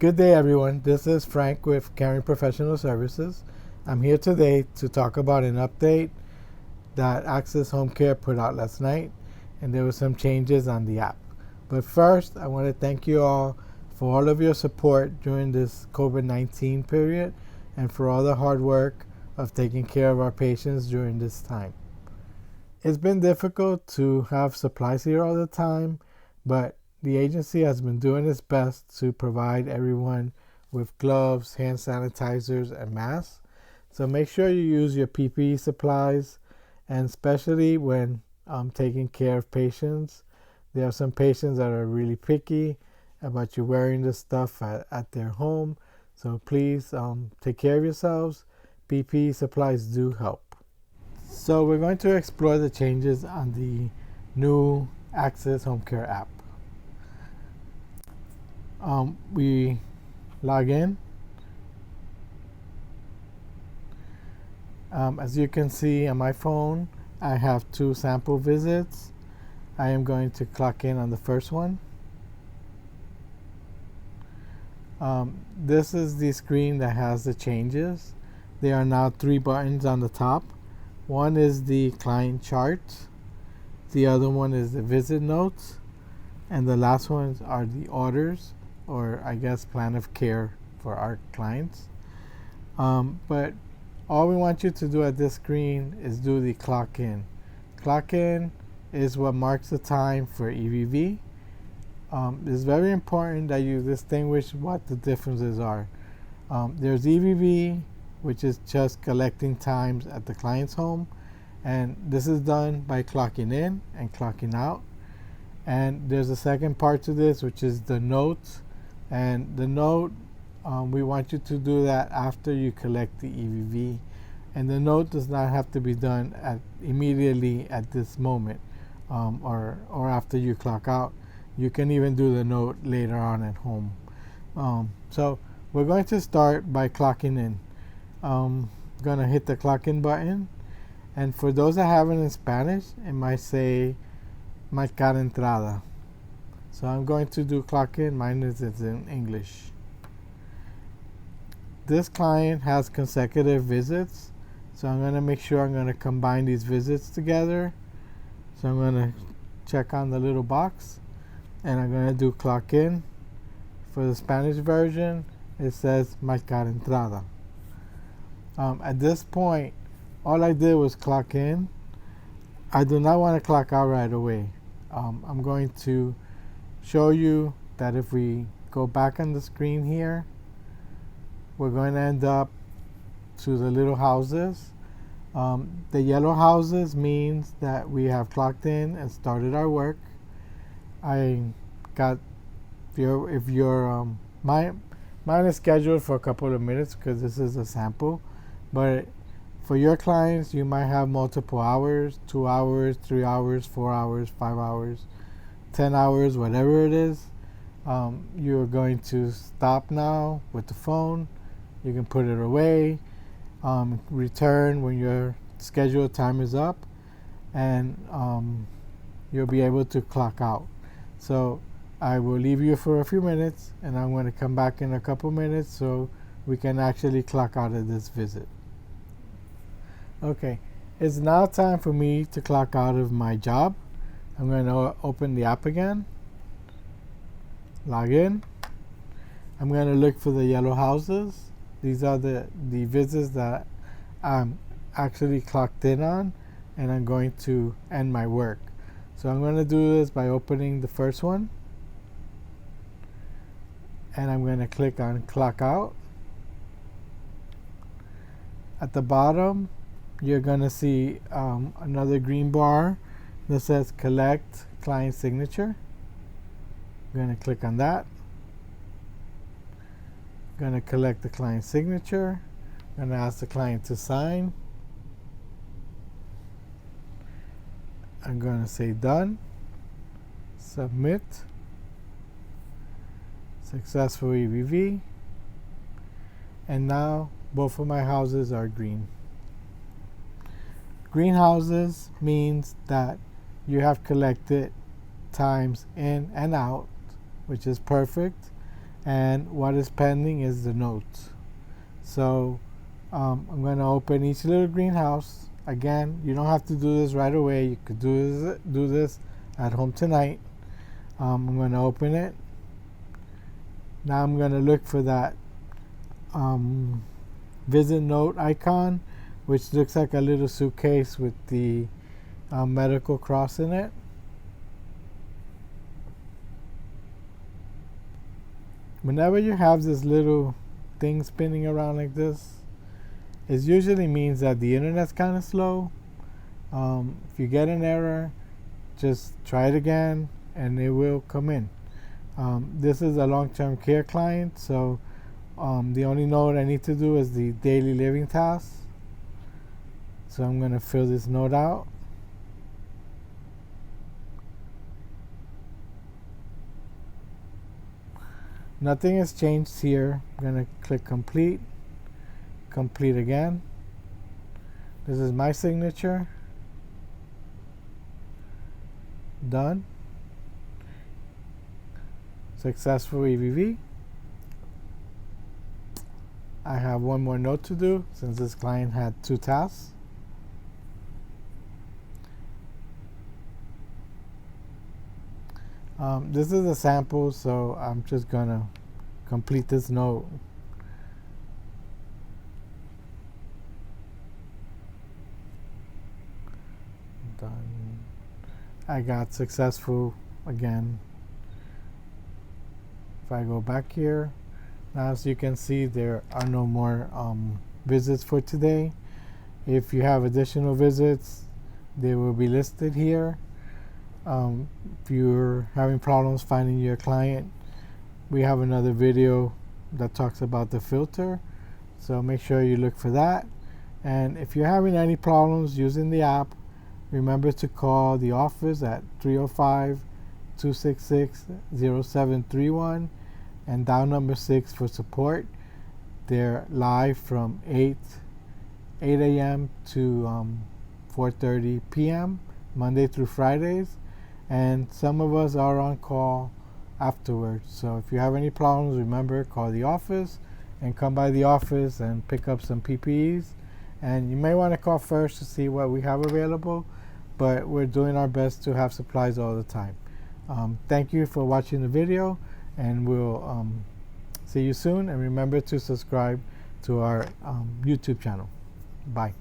Good day, everyone. This is Frank with Caring Professional Services. I'm here today to talk about an update that Axxess Homecare put out last night, and there were some changes on the app. But first, I want to thank you all for all of your support during this COVID-19 period and for all the hard work of taking care of our patients during this time. It's been difficult to have supplies here all the time, but the agency has been doing its best to provide everyone with gloves, hand sanitizers, and masks. So make sure you use your PPE supplies, and especially when taking care of patients. There are some patients that are really picky about you wearing this stuff at their home. So please take care of yourselves. PPE supplies do help. So we're going to explore the changes on the new Axxess Homecare app. We log in. As you can see on my phone, I have 2 sample visits. I am going to clock in on the first one. This is the screen that has the changes. There are now 3 buttons on the top. One is the client chart, the other one is the visit notes, and the last ones are the orders, or I guess plan of care for our clients. But all we want you to do at this screen is do the clock in. Clock in is what marks the time for EVV. It's very important that you distinguish what the differences are. There's EVV, which is just collecting times at the client's home, and this is done by clocking in and clocking out. And there's a second part to this, which is the notes, and the note, we want you to do that after you collect the EVV, and the note does not have to be done immediately at this moment, or after you clock out. You can even do the note later on at home. So we're going to start by clocking in. Gonna hit the clock in button, and for those that have it in Spanish, it might say marcar entrada. So I'm going to do clock in. Mine is in English. This client has consecutive visits, so I'm going to make sure I'm going to combine these visits together. So I'm going to check on the little box, and I'm going to do clock in. For the Spanish version, it says marcar entrada. At this point, all I did was clock in. I do not want to clock out right away. I'm going to show you that if we go back on the screen here, we're going to end up to the little houses. The yellow houses means that we have clocked in and started our work. Mine is scheduled for a couple of minutes because this is a sample, but for your clients, you might have multiple hours, 2 hours, 3 hours, 4 hours, 5 hours, 10 hours, whatever it is. You're going to stop now with the phone. You can put it away, return when your scheduled time is up, and you'll be able to clock out. So I will leave you for a few minutes, and I'm going to come back in a couple minutes so we can actually clock out of this visit. Okay, it's now time for me to clock out of my job. I'm going to open the app again, log in. I'm going to look for the yellow houses. These are the visits that I'm actually clocked in on, and I'm going to end my work. So I'm going to do this by opening the first one, and I'm going to click on clock out. At the bottom, you're going to see another green bar that says collect client signature. I'm going to click on that. I'm going to collect the client signature. I'm going to ask the client to sign. I'm going to say done, submit, successful EVV, and now both of my houses are green. Green houses means that you have collected times in and out, which is perfect, and what is pending is the notes. So I'm going to open each little greenhouse. Again, you don't have to do this right away. You could do this at home tonight. I'm going to open it. Now I'm going to look for that visit note icon, which looks like a little suitcase with the medical cross in it. Whenever you have this little thing spinning around like this, it usually means that the internet's kind of slow. If you get an error, just try it again and it will come in. This is a long-term care client, so the only note I need to do is the daily living tasks. So I'm going to fill this note out. Nothing has changed here. I'm going to click complete. Complete again. This is my signature. Done. Successful EVV. I have one more note to do since this client had 2 tasks. This is a sample, so I'm just gonna complete this note. Done. I got successful again. If I go back here, now as you can see, there are no more visits for today. If you have additional visits, they will be listed here. If you're having problems finding your client, we have another video that talks about the filter, so make sure you look for that. And if you're having any problems using the app, remember to call the office at 305-266-0731 and dial number 6 for support. They're live from 8 a.m. to 4:30 p.m. Monday through Fridays, and some of us are on call afterwards. So if you have any problems, remember, call the office and come by the office and pick up some PPEs. And you may want to call first to see what we have available, but we're doing our best to have supplies all the time. Thank you for watching the video, and we'll see you soon. And remember to subscribe to our YouTube channel. Bye.